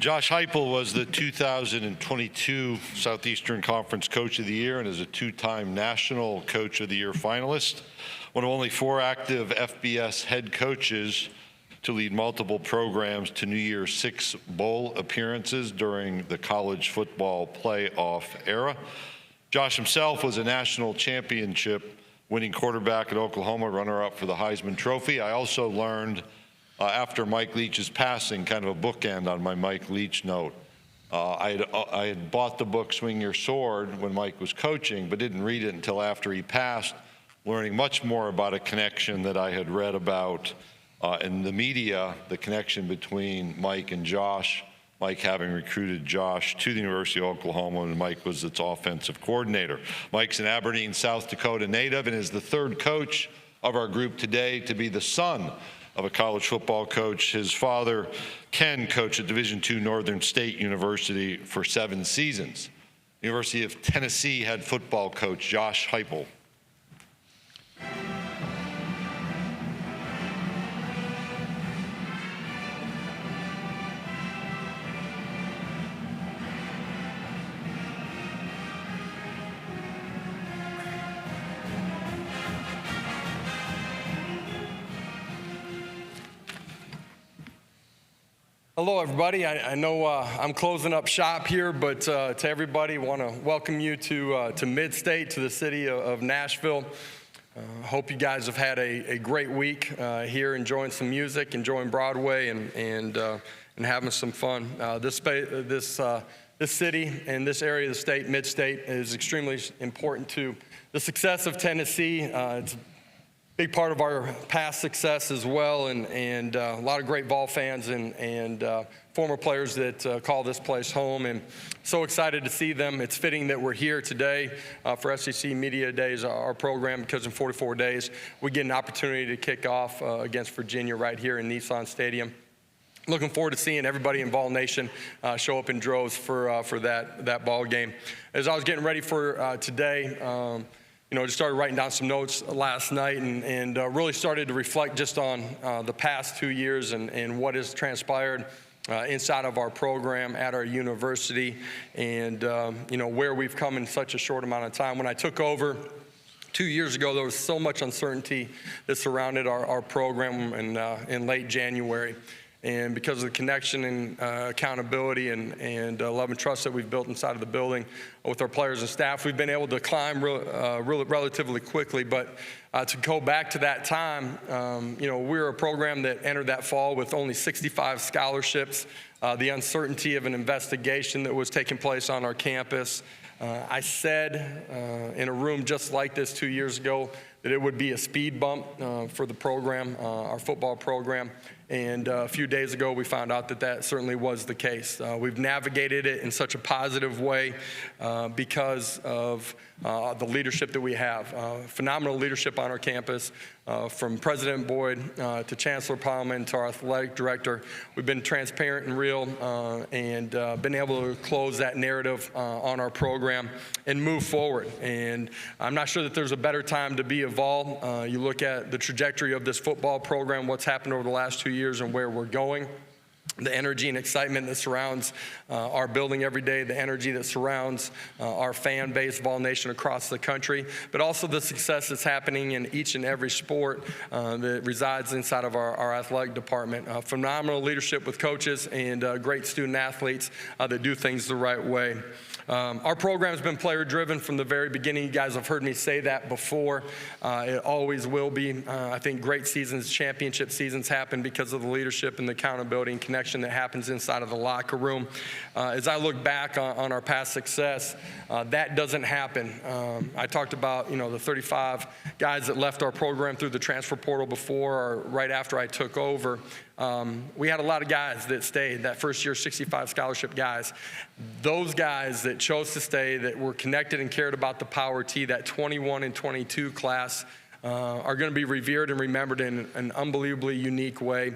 Josh Heupel was the 2022 Southeastern Conference Coach of the Year and is a two-time National Coach of the Year finalist. One of only 4 active FBS head coaches to lead multiple programs to New Year's 6 bowl appearances during the college football playoff era. Josh himself was a national championship winning quarterback at Oklahoma, runner-up for the Heisman Trophy. I also learned after Mike Leach's passing, kind of a bookend on my Mike Leach note. I had bought the book Swing Your Sword when Mike was coaching, but didn't read it until after he passed, learning much more about a connection that I had read about in the media, the connection between Mike and Josh, Mike having recruited Josh to the University of Oklahoma when Mike was its offensive coordinator. Mike's an Aberdeen, South Dakota native and is the 3rd coach of our group today to be the son of a college football coach. His father, Ken, coached at Division II Northern State University for 7 seasons. University of Tennessee head football coach Josh Heupel. Hello, everybody. I know I'm closing up shop here, but to everybody, I want to welcome you to Mid-State, to the city of Nashville. Hope you guys have had a great week here, enjoying some music, enjoying Broadway, and having some fun. This city and this area of the state, Mid-State, is extremely important to the success of Tennessee. It's big part of our past success as well, and a lot of great Vol fans and former players that call this place home, and so excited to see them. It's fitting that we're here today for SEC Media Days, our program, because in 44 days we get an opportunity to kick off against Virginia right here in Nissan Stadium. Looking forward to seeing everybody in Vol Nation show up in droves for that ball game. As I was getting ready for today, just started writing down some notes last night and really started to reflect just on the past 2 years and what has transpired inside of our program at our university and, where we've come in such a short amount of time. When I took over 2 years ago, there was so much uncertainty that surrounded our program in late January. And because of the connection and accountability and love and trust that we've built inside of the building with our players and staff, we've been able to climb relatively quickly. But to go back to that time, we're a program that entered that fall with only 65 scholarships, the uncertainty of an investigation that was taking place on our campus. I said in a room just like this 2 years ago that it would be a speed bump for the program, our football program. And a few days ago, we found out that certainly was the case. We've navigated it in such a positive way because of the leadership that we have. Phenomenal leadership on our campus, from President Boyd to Chancellor Plowman to our athletic director. We've been transparent and real and been able to close that narrative on our program and move forward. And I'm not sure that there's a better time to be a Vol. You look at the trajectory of this football program, what's happened over the last 2 years and where we're going. The energy and excitement that surrounds our building every day, the energy that surrounds our fan base, Vol Nation across the country, but also the success that's happening in each and every sport that resides inside of our athletic department. Phenomenal leadership with coaches and great student athletes that do things the right way. Our program has been player-driven from the very beginning. You guys have heard me say that before. It always will be. I think great seasons, championship seasons happen because of the leadership and the accountability and connection that happens inside of the locker room. As I look back on our past success, that doesn't happen. I talked about, the 35 guys that left our program through the transfer portal before or right after I took over. We had a lot of guys that stayed, that first year 65 scholarship guys. Those guys that chose to stay, that were connected and cared about the Power T, that 21 and 22 class, are going to be revered and remembered in an unbelievably unique way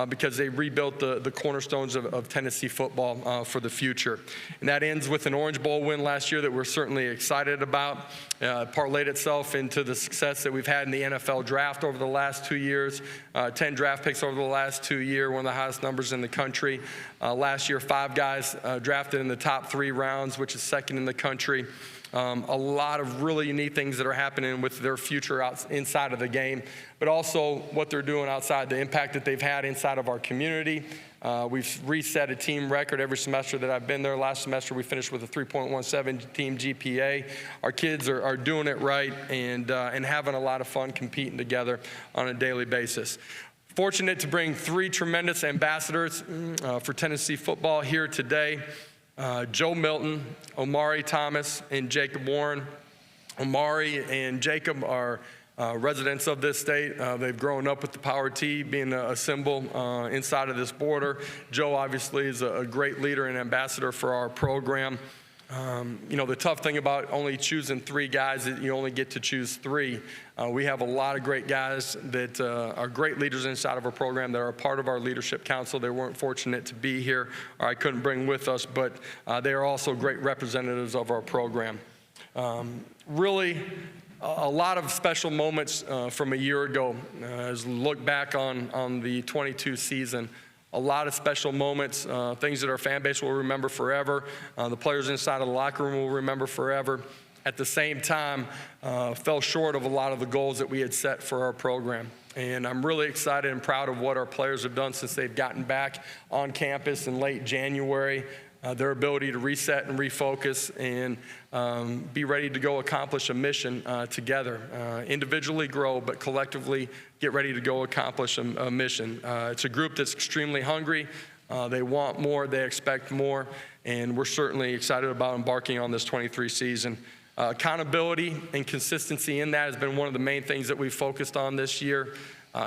because they rebuilt the cornerstones of Tennessee football for the future. And that ends with an Orange Bowl win last year that we're certainly excited about. Parlayed itself into the success that we've had in the NFL draft over the last 2 years. 10 draft picks over the last 2 years, one of the highest numbers in the country. Last year, 5 guys drafted in the top 3 rounds, which is second in the country. A lot of really unique things that are happening with their future inside of the game, but also what they're doing outside, the impact that they've had inside of our community. We've reset a team record every semester that I've been there. Last semester, we finished with a 3.17 team GPA. Our kids are doing it right and having a lot of fun competing together on a daily basis. Fortunate to bring 3 tremendous ambassadors for Tennessee football here today. Joe Milton, Omari Thomas, and Jacob Warren. Omari and Jacob are residents of this state. They've grown up with the Power T being a symbol inside of this border. Joe obviously is a great leader and ambassador for our program. The tough thing about only choosing 3 guys is you only get to choose 3. We have a lot of great guys that are great leaders inside of our program that are a part of our leadership council. They weren't fortunate to be here or I couldn't bring with us, but they are also great representatives of our program. Really, a lot of special moments from a year ago as we look back on the 22 season. A lot of special moments, things that our fan base will remember forever. The players inside of the locker room will remember forever. At the same time, fell short of a lot of the goals that we had set for our program. And I'm really excited and proud of what our players have done since they've gotten back on campus in late January. Their ability to reset and refocus and be ready to go accomplish a mission together. Individually grow, but collectively get ready to go accomplish a mission. It's a group that's extremely hungry. They want more, they expect more, and we're certainly excited about embarking on this 23 season. Accountability and consistency in that has been one of the main things that we've focused on this year.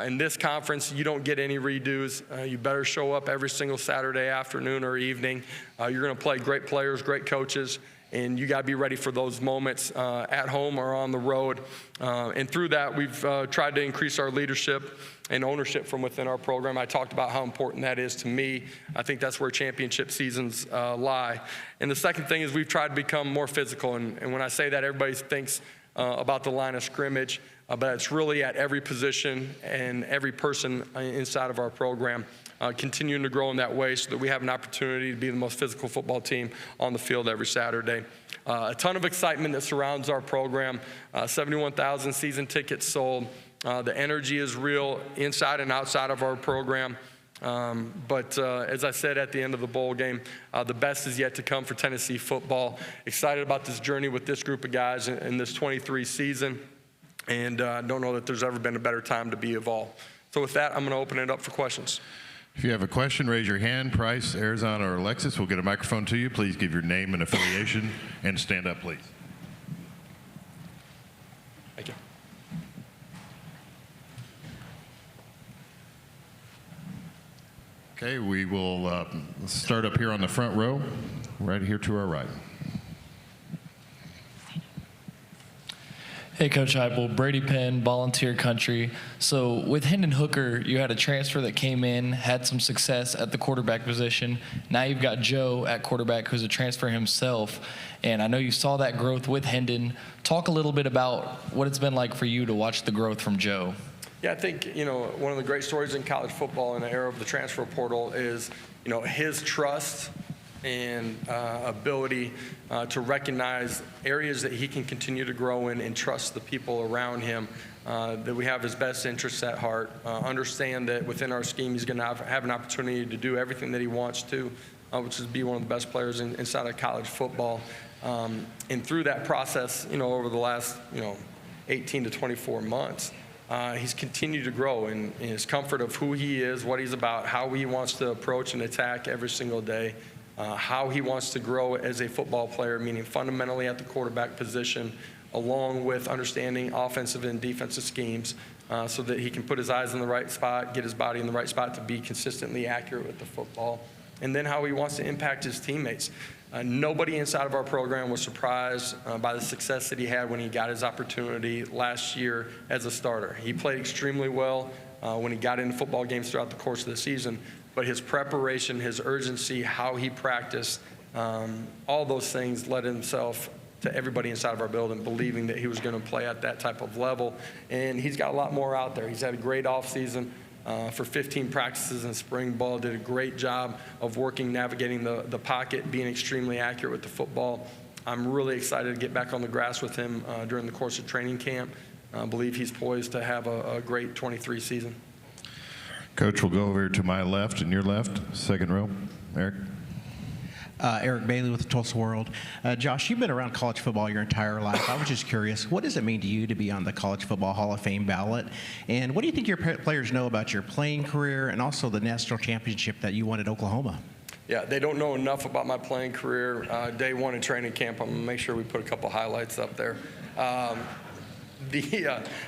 In this conference, you don't get any redos. You better show up every single Saturday afternoon or evening. You're going to play great players, great coaches, and you got to be ready for those moments at home or on the road. And through that, we've tried to increase our leadership and ownership from within our program. I talked about how important that is to me. I think that's where championship seasons lie. And the second thing is we've tried to become more physical. And when I say that, everybody thinks about the line of scrimmage. But it's really at every position and every person inside of our program, continuing to grow in that way so that we have an opportunity to be the most physical football team on the field every Saturday. A ton of excitement that surrounds our program, 71,000 season tickets sold. The energy is real inside and outside of our program. But as I said at the end of the bowl game, the best is yet to come for Tennessee football. Excited about this journey with this group of guys in this 23 season. And I don't know that there's ever been a better time to be involved. So with that, I'm going to open it up for questions. If you have a question, raise your hand. Price, Arizona, or Alexis will get a microphone to you. Please give your name and affiliation and stand up, please. Thank you. Okay, we will start up here on the front row, right here to our right. Hey, Coach Heupel, Brady Penn, Volunteer Country. So with Hendon Hooker, you had a transfer that came in, had some success at the quarterback position. Now you've got Joe at quarterback, who's a transfer himself. And I know you saw that growth with Hendon. Talk a little bit about what it's been like for you to watch the growth from Joe. Yeah, I think, one of the great stories in college football in the era of the transfer portal is, his trust and ability to recognize areas that he can continue to grow in and trust the people around him, that we have his best interests at heart, understand that within our scheme he's going to have an opportunity to do everything that he wants to, which is be one of the best players inside of college football. And through that process, over the last, 18 to 24 months, he's continued to grow in his comfort of who he is, what he's about, how he wants to approach and attack every single day. How he wants to grow as a football player, meaning fundamentally at the quarterback position, along with understanding offensive and defensive schemes so that he can put his eyes in the right spot, get his body in the right spot to be consistently accurate with the football. And then how he wants to impact his teammates. Nobody inside of our program was surprised by the success that he had when he got his opportunity last year as a starter. He played extremely well when he got into football games throughout the course of the season, but his preparation, his urgency, how he practiced, all those things led himself to everybody inside of our building believing that he was going to play at that type of level. And he's got a lot more out there. He's had a great offseason. For 15 practices in spring ball, did a great job of navigating the pocket, being extremely accurate with the football. I'm really excited to get back on the grass with him during the course of training camp. I believe he's poised to have a great 23 season. Coach, we'll go over to my left and your left, second row. Eric. Eric Bailey with the Tulsa World. Josh, you've been around college football your entire life. I was just curious, what does it mean to you to be on the College Football Hall of Fame ballot? And what do you think your players know about your playing career and also the national championship that you won at Oklahoma? Yeah, they don't know enough about my playing career. Day one in training camp, I'm going to make sure we put a couple highlights up there.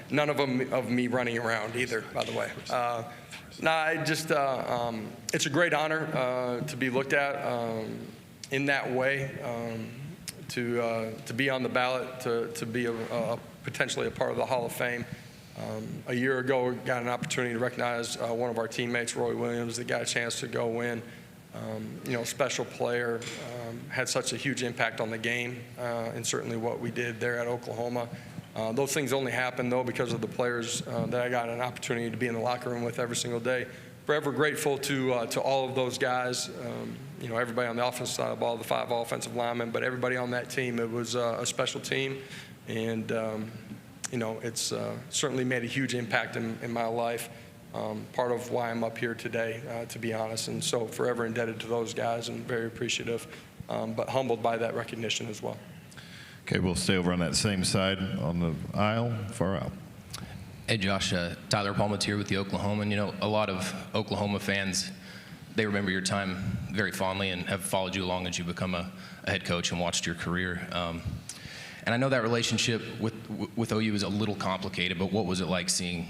None of them of me running around either, by the way. It's a great honor to be looked at in that way, to be on the ballot, to be potentially a part of the Hall of Fame. A year ago, we got an opportunity to recognize one of our teammates, Roy Williams, that got a chance to go win. Special player, had such a huge impact on the game, and certainly what we did there at Oklahoma. Those things only happen, though, because of the players that I got an opportunity to be in the locker room with every single day. Forever grateful to all of those guys, everybody on the offensive side of the ball, the 5 offensive linemen, but everybody on that team. It was a special team, and, it's certainly made a huge impact in my life. Part of why I'm up here today, to be honest, and so forever indebted to those guys and very appreciative, but humbled by that recognition as well. Okay, we'll stay over on that same side on the aisle, far out. Hey, Josh, Tyler Palmatier with the Oklahoman. A lot of Oklahoma fans, they remember your time very fondly and have followed you along as you become a head coach and watched your career. And I know that relationship with OU is a little complicated, but what was it like seeing,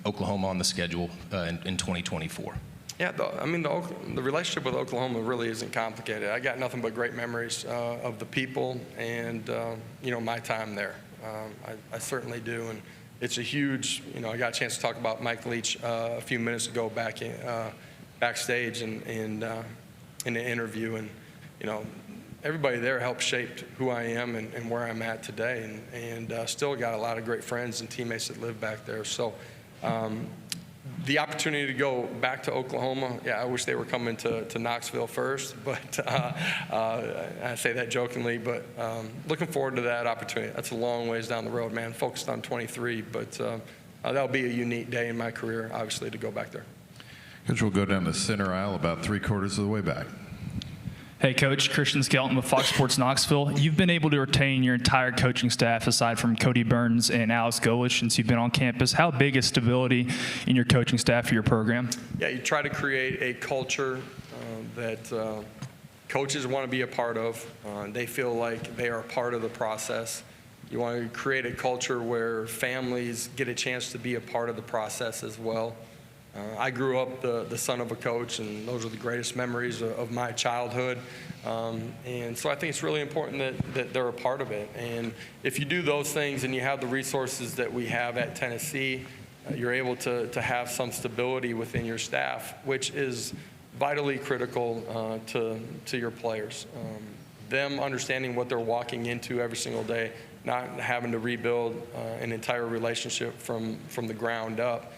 Oklahoma on the schedule in 2024? Yeah, the relationship with Oklahoma really isn't complicated. I got nothing but great memories of the people and, my time there. I certainly do. And it's a huge, I got a chance to talk about Mike Leach a few minutes ago backstage and in an interview. And, everybody there helped shape who I am and where I'm at today. And still got a lot of great friends and teammates that live back there. So, the opportunity to go back to Oklahoma, I wish they were coming to Knoxville first, but I say that jokingly, but looking forward to that opportunity. That's a long ways down the road, man. Focused on 23, but that'll be a unique day in my career, obviously, to go back there. Coach, we'll go down the center aisle about 3/4 of the way back. Hey, Coach. Christian Skelton with Fox Sports Knoxville. You've been able to retain your entire coaching staff aside from Cody Burns and Alex Golish since you've been on campus. How big is stability in your coaching staff for your program? Yeah, you try to create a culture that coaches want to be a part of. They feel like they are a part of the process. You want to create a culture where families get a chance to be a part of the process as well. I grew up the son of a coach, and those are the greatest memories of my childhood. And so I think it's really important that they're a part of it. And if you do those things and you have the resources that we have at Tennessee, you're able to have some stability within your staff, which is vitally critical to your players. Them understanding what they're walking into every single day, not having to rebuild an entire relationship from the ground up.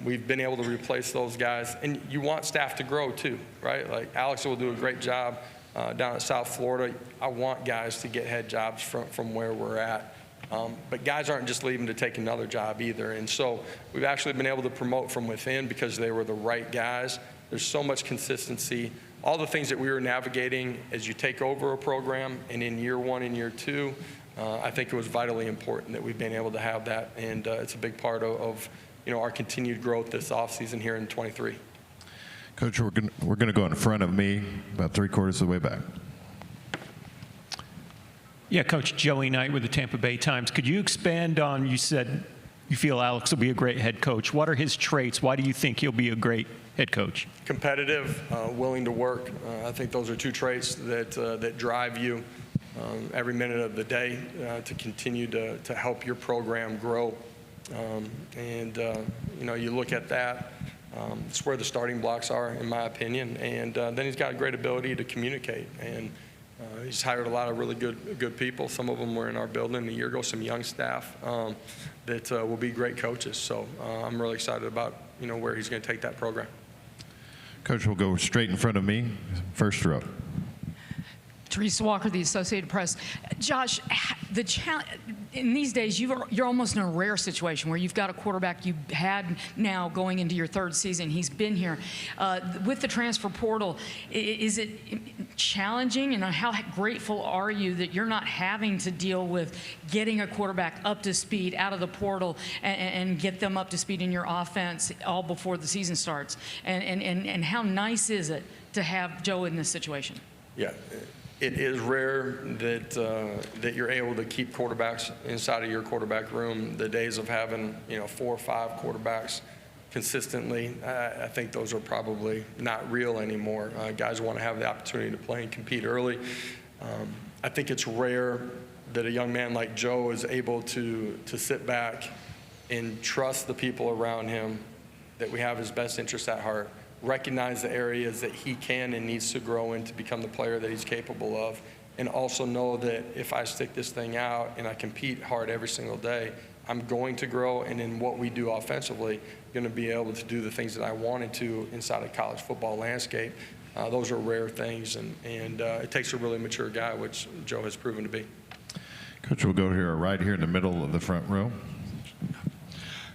We've been able to replace those guys, and you want staff to grow too, right? Like Alex will do a great job down at South Florida. I want guys to get head jobs from where we're at, but guys aren't just leaving to take another job either. And so we've actually been able to promote from within because they were the right guys. There's so much consistency. All the things that we were navigating as you take over a program, and in year 1 and year 2, I think it was vitally important that we've been able to have that, and it's a big part of our continued growth this offseason here in 23. Coach, we're going to go in front of me about 3/4 of the way back. Yeah, Coach, Joey Knight with the Tampa Bay Times. Could you expand on, you said you feel Alex will be a great head coach? What are his traits? Why do you think he'll be a great head coach? Competitive, willing to work. I think those are two traits that drive you every minute of the day to continue to help your program grow. You look at that. It's where the starting blocks are, in my opinion. And then he's got a great ability to communicate. And he's hired a lot of really good people. Some of them were in our building a year ago, some young staff that will be great coaches. So I'm really excited about where he's going to take that program. Coach will go straight in front of me, first row. Teresa Walker, the Associated Press. Josh, the in these days, you're almost in a rare situation where you've got a quarterback you had now going into your third season. He's been here. With the transfer portal, is it challenging? And how grateful are you that you're not having to deal with getting a quarterback up to speed out of the portal and get them up to speed in your offense all before the season starts? And how nice is it to have Joe in this situation? Yeah. It is rare that you're able to keep quarterbacks inside of your quarterback room. The days of having 4 or 5 quarterbacks consistently, I think those are probably not real anymore. Guys want to have the opportunity to play and compete early. I think it's rare that a young man like Joe is able to sit back and trust the people around him that we have his best interests at heart. Recognize the areas that he can and needs to grow in to become the player that he's capable of, and also know that if I stick this thing out and I compete hard every single day, I'm going to grow, and in what we do offensively, going to be able to do the things that I wanted to inside a college football landscape. Those are rare things, and it takes a really mature guy, which Joe has proven to be. Coach, we'll go here right here in the middle of the front row.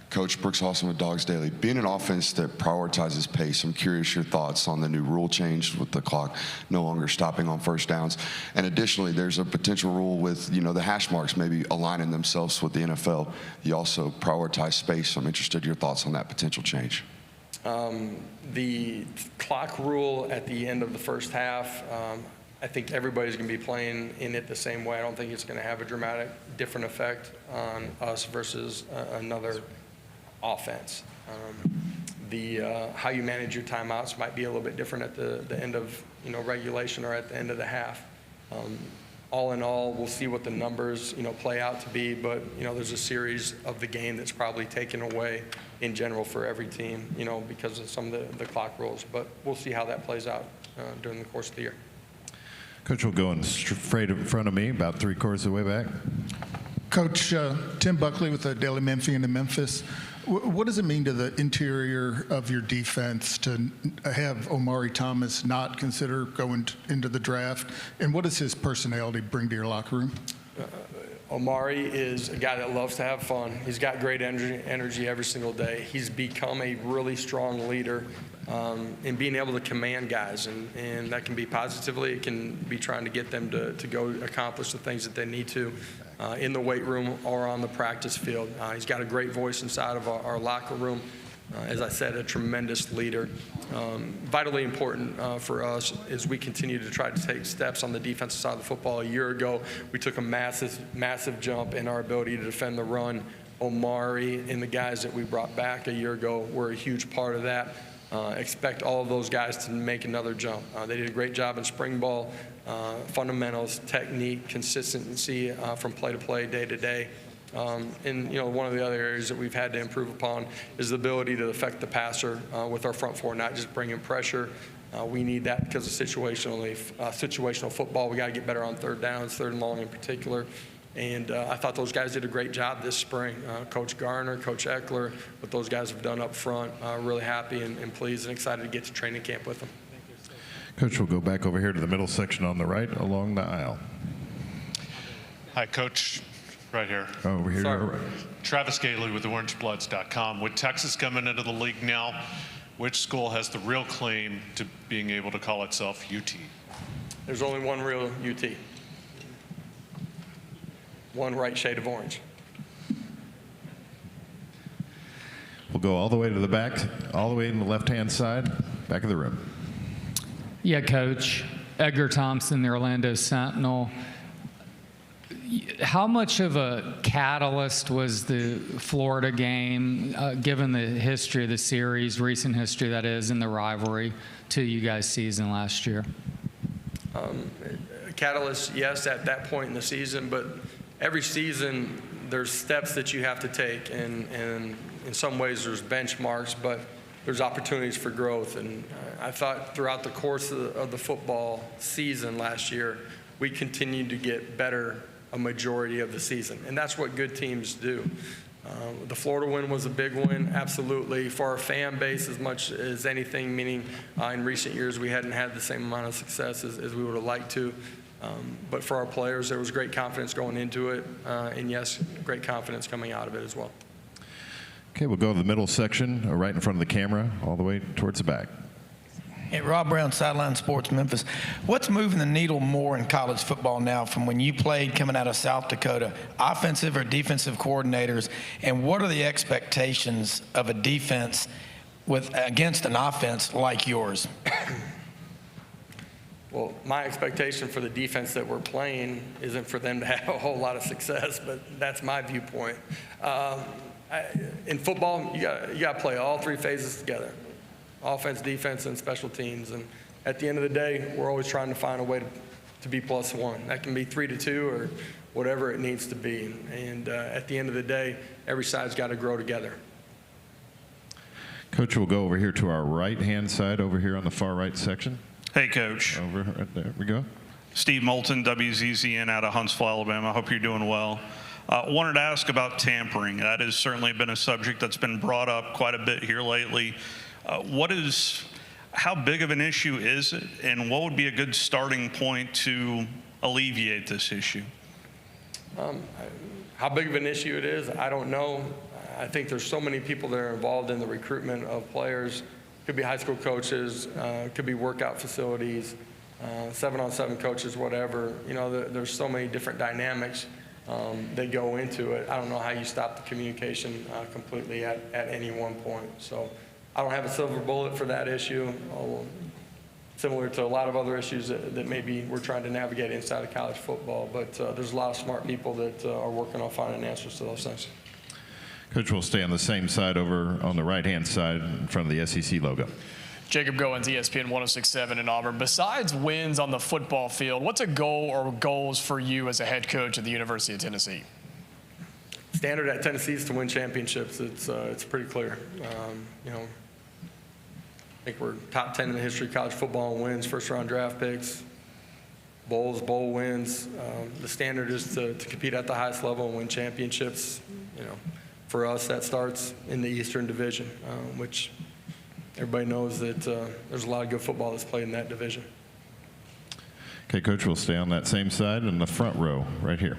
Coach, Brooks Austin with Dogs Daily. Being an offense that prioritizes pace, I'm curious your thoughts on the new rule change with the clock no longer stopping on first downs. And additionally, there's a potential rule with, the hash marks maybe aligning themselves with the NFL. You also prioritize space. I'm interested in your thoughts on that potential change. The clock rule at the end of the first half, I think everybody's going to be playing in it the same way. I don't think it's going to have a dramatic different effect on us versus another offense. How you manage your timeouts might be a little bit different at the end of regulation or at the end of the half. All in all, we'll see what the numbers play out to be, but there's a series of the game that's probably taken away in general for every team because of some of the clock rules. But we'll see how that plays out during the course of the year. Coach will go in straight in front of me, about 3/4 of the way back. Coach, Tim Buckley with the Daily Memphian in Memphis. What does it mean to the interior of your defense to have Omari Thomas not consider going into the draft? And what does his personality bring to your locker room? Omari is a guy that loves to have fun. He's got great energy every single day. He's become a really strong leader in being able to command guys, and that can be positively. It can be trying to get them to go accomplish the things that they need to in the weight room or on the practice field. He's got a great voice inside of our locker room. As I said, a tremendous leader. Vitally important for us as we continue to try to take steps on the defensive side of the football. A year ago, we took a massive jump in our ability to defend the run. Omari and the guys that we brought back a year ago were a huge part of that. Expect all of those guys to make another jump. They did a great job in spring ball, fundamentals, technique, consistency from play to play, day to day. And one of the other areas that we've had to improve upon is the ability to affect the passer with our front four, not just bringing pressure. We need that because of situational football. We got to get better on third downs, third and long in particular. And I thought those guys did a great job this spring. Coach Garner, Coach Eckler, what those guys have done up front. Really happy and pleased and excited to get to training camp with them. Coach, we'll go back over here to the middle section on the right along the aisle. Hi, Coach. Right here. Over here. Sorry. Travis Galey with OrangeBloods.com. With Texas coming into the league now, which school has the real claim to being able to call itself UT? There's only one real UT. One right shade of orange. We'll go all the way to the back, all the way in the left-hand side, back of the room. Yeah, Coach. Edgar Thompson, the Orlando Sentinel. how much of a catalyst was the Florida game, given the history of the series, recent history that is, in the rivalry, to you guys' season last year? Catalyst, yes, at that point in the season, but every season there's steps that you have to take, and in some ways there's benchmarks, but there's opportunities for growth. And I thought throughout the course of the football season last year, we continued to get better a majority of the season, and that's what good teams do. The Florida win was a big win, absolutely, for our fan base as much as anything, meaning in recent years we hadn't had the same amount of success as we would have liked to. But for our players, there was great confidence going into it, and yes, great confidence coming out of it as well. Okay, we'll go to the middle section, right in front of the camera, all the way towards the back. Hey, Rob Brown, Sideline Sports, Memphis. What's moving the needle more in college football now from when you played coming out of South Dakota, offensive or defensive coordinators, and what are the expectations of a defense against an offense like yours? Well, my expectation for the defense that we're playing isn't for them to have a whole lot of success, but that's my viewpoint. In football, you got to play all three phases together: offense, defense, and special teams. And at the end of the day, we're always trying to find a way to be +1. That can be 3-2 or whatever it needs to be. And at the end of the day, every side's got to grow together. Coach, we'll go over here to our right-hand side, over here on the far right section. Hey, Coach. Over right there we go. Steve Moulton, WZZN out of Huntsville, Alabama. I hope you're doing well. Wanted to ask about tampering. That has certainly been a subject that's been brought up quite a bit here lately. How big of an issue is it, and what would be a good starting point to alleviate this issue? How big of an issue it is, I don't know. I think there's so many people that are involved in the recruitment of players. Could be high school coaches, could be workout facilities, 7-on-7 coaches, whatever. You know, there's so many different dynamics that go into it. I don't know how you stop the communication completely at any one point. So I don't have a silver bullet for that issue, similar to a lot of other issues that maybe we're trying to navigate inside of college football. But there's a lot of smart people that are working on finding answers to those things. Coach, we'll stay on the same side over on the right-hand side in front of the SEC logo. Jacob Goins, ESPN 106.7 in Auburn. Besides wins on the football field, what's a goal or goals for you as a head coach at the University of Tennessee? Standard at Tennessee is to win championships. It's pretty clear. You know, I think we're top 10 in the history of college football in wins, first-round draft picks, bowls, bowl wins. The standard is to compete at the highest level and win championships. You know, for us, that starts in the Eastern Division, which everybody knows that there's a lot of good football that's played in that division. Okay, Coach, we'll stay on that same side in the front row right here.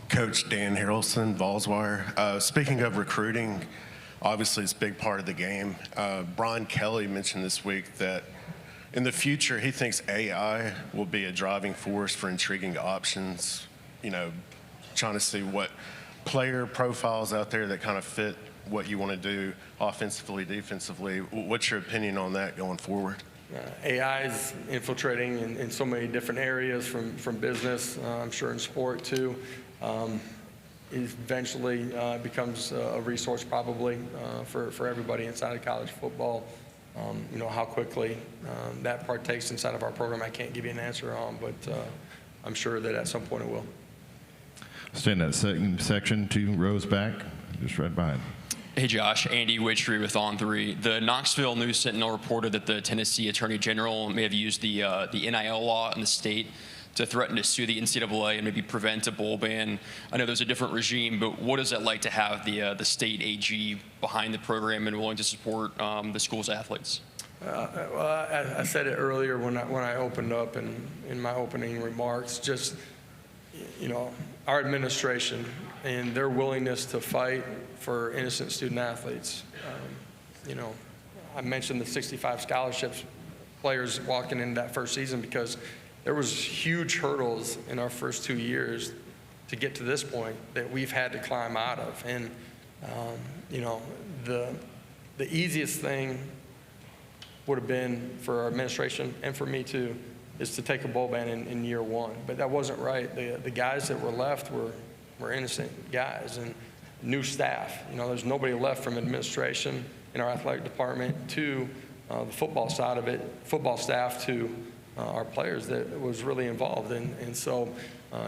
Coach Dan Harrelson, Vollswire. Speaking of recruiting, obviously it's a big part of the game. Brian Kelly mentioned this week that in the future he thinks AI will be a driving force for intriguing options, you know, trying to see what player profiles out there that kind of fit what you want to do offensively, defensively. What's your opinion on that going forward? AI is infiltrating in so many different areas, from business, I'm sure in sport too. Eventually becomes a resource probably for everybody inside of college football. You know, how quickly that partakes inside of our program, I can't give you an answer on, but I'm sure that at some point it will. Stay in that same section, 2 rows back, just right behind. Hey Josh, Andy Witchery with On3. The Knoxville News Sentinel reported that the Tennessee Attorney General may have used the NIL law in the state to threaten to sue the NCAA and maybe prevent a bowl ban. I know there's a different regime, but what is it like to have the state AG behind the program and willing to support the school's athletes? Well, I said it earlier when I opened up in my opening remarks. Just, you know, our administration and their willingness to fight for innocent student athletes. You know, I mentioned the 65 scholarships players walking into that first season because there was huge hurdles in our first 2 years to get to this point that we've had to climb out of. And, you know, the easiest thing would have been for our administration and for me too is to take a bowl ban in year one. But that wasn't right. The guys that were left were innocent guys and new staff. You know, there's nobody left from administration in our athletic department to the football side of it, football staff to our players that was really involved. And so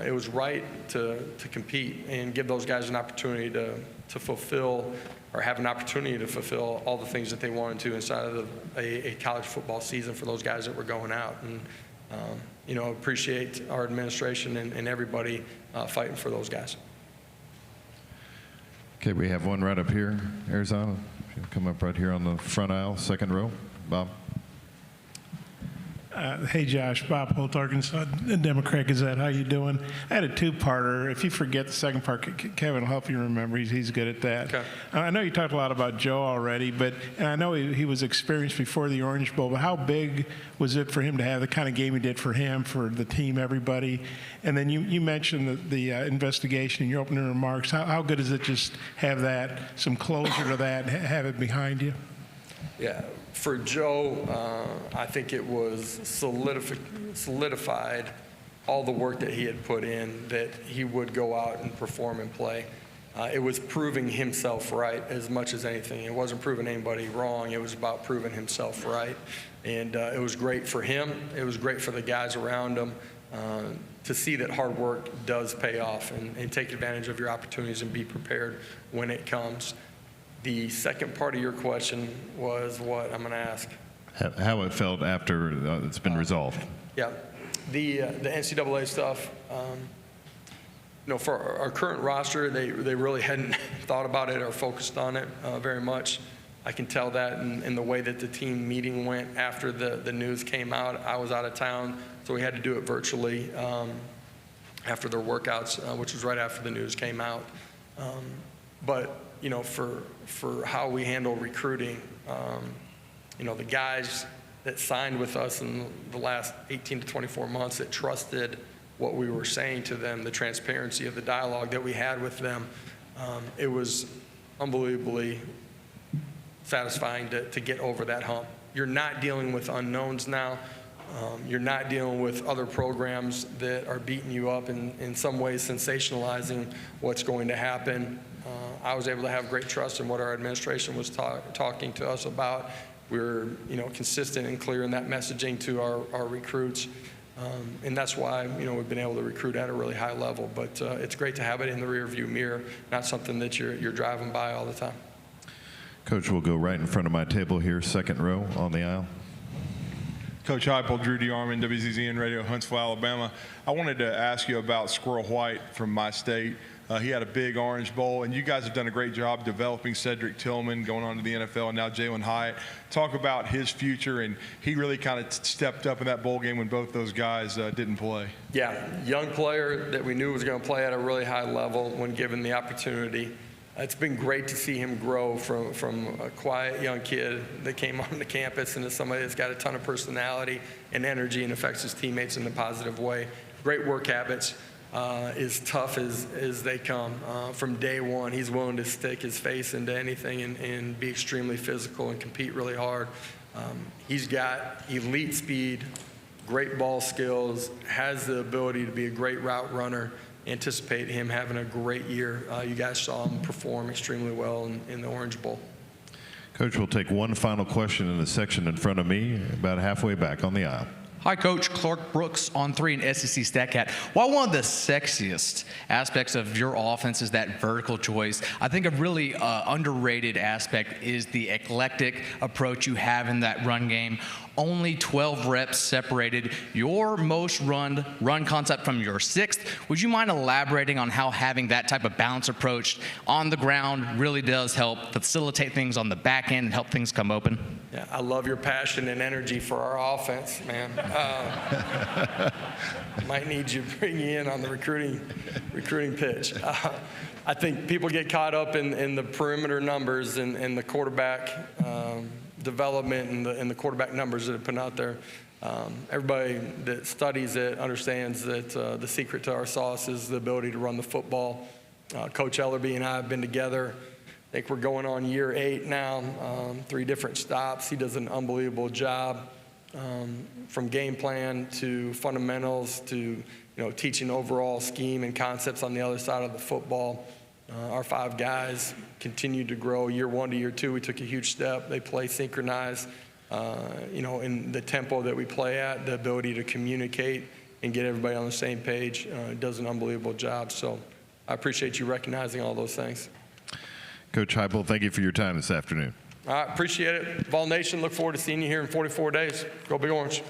it was right to compete and give those guys an opportunity to fulfill or have an opportunity to fulfill all the things that they wanted to inside of a college football season for those guys that were going out. And, you know, appreciate our administration and everybody fighting for those guys. Okay, we have one right up here, Arizona. If you'll come up right here on the front aisle, second row. Bob. Hey, Josh. Bob Holt, Arkansas, Democrat Gazette. How you doing? I had a two-parter. If you forget the second part, Kevin will help you remember. He's good at that. Okay. I know you talked a lot about Joe already, and I know he was experienced before the Orange Bowl, but how big was it for him to have the kind of game he did for him, for the team, everybody? And then you mentioned the investigation in your opening remarks. How good is it just have that, some closure to that, have it behind you? Yeah, for Joe, I think it was solidified all the work that he had put in, that he would go out and perform and play. It was proving himself right as much as anything. It wasn't proving anybody wrong. It was about proving himself right. And it was great for him. It was great for the guys around him to see that hard work does pay off and take advantage of your opportunities and be prepared when it comes. The second part of your question was what I'm going to ask. How it felt after it's been resolved. Yeah, the NCAA stuff. You know, for our current roster, they really hadn't thought about it or focused on it very much. I can tell that in the way that the team meeting went after the news came out. I was out of town, so we had to do it virtually after their workouts, which was right after the news came out. But you know, for how we handle recruiting, you know, the guys that signed with us in the last 18 to 24 months that trusted what we were saying to them, the transparency of the dialogue that we had with them, it was unbelievably satisfying to get over that hump. You're not dealing with unknowns now. You're not dealing with other programs that are beating you up and in some ways sensationalizing what's going to happen. I was able to have great trust in what our administration was talking to us about. We were, you know, consistent and clear in that messaging to our recruits. And that's why, you know, we've been able to recruit at a really high level. But it's great to have it in the rearview mirror, not something that you're driving by all the time. Coach, we'll go right in front of my table here, second row on the aisle. Coach Heupel, Drew DeArmond, WZZN Radio, Huntsville, Alabama. I wanted to ask you about Squirrel White from my state. He had a big Orange Bowl, and you guys have done a great job developing Cedric Tillman, going on to the NFL, and now Jalen Hyatt. Talk about his future, and he really kind of stepped up in that bowl game when both those guys didn't play. Yeah, young player that we knew was going to play at a really high level when given the opportunity. It's been great to see him grow from a quiet young kid that came onto campus into somebody that's got a ton of personality and energy and affects his teammates in a positive way. Great work habits. As tough as they come. From day one, he's willing to stick his face into anything and be extremely physical and compete really hard. He's got elite speed, great ball skills, has the ability to be a great route runner. Anticipate him having a great year. You guys saw him perform extremely well in the Orange Bowl. Coach, we'll take one final question in the section in front of me, about halfway back on the aisle. Hi, Coach. Clark Brooks on 3 and SEC StatCat. While one of the sexiest aspects of your offense is that vertical choice, I think a really underrated aspect is the eclectic approach you have in that run game. Only 12 reps separated your most run concept from your 6th. Would you mind elaborating on how having that type of balanced approach on the ground really does help facilitate things on the back end and help things come open? Yeah, I love your passion and energy for our offense, man. Might need you to bring you in on the recruiting pitch. I think people get caught up in the perimeter numbers and the quarterback development and the quarterback numbers that are put out there. Everybody that studies it understands that the secret to our sauce is the ability to run the football. Coach Ellerby and I have been together. I think we're going on year 8 now, 3 different stops. He does an unbelievable job. from game plan to fundamentals to teaching overall scheme and concepts on the other side of the football. Our 5 guys continued to grow. Year 1 to year 2, we took a huge step. They play synchronized, in the tempo that we play at, the ability to communicate and get everybody on the same page. Does an unbelievable job. So I appreciate you recognizing all those things. Coach Heupel, thank you for your time this afternoon. All right, appreciate it. Vol Nation, look forward to seeing you here in 44 days. Go Big Orange.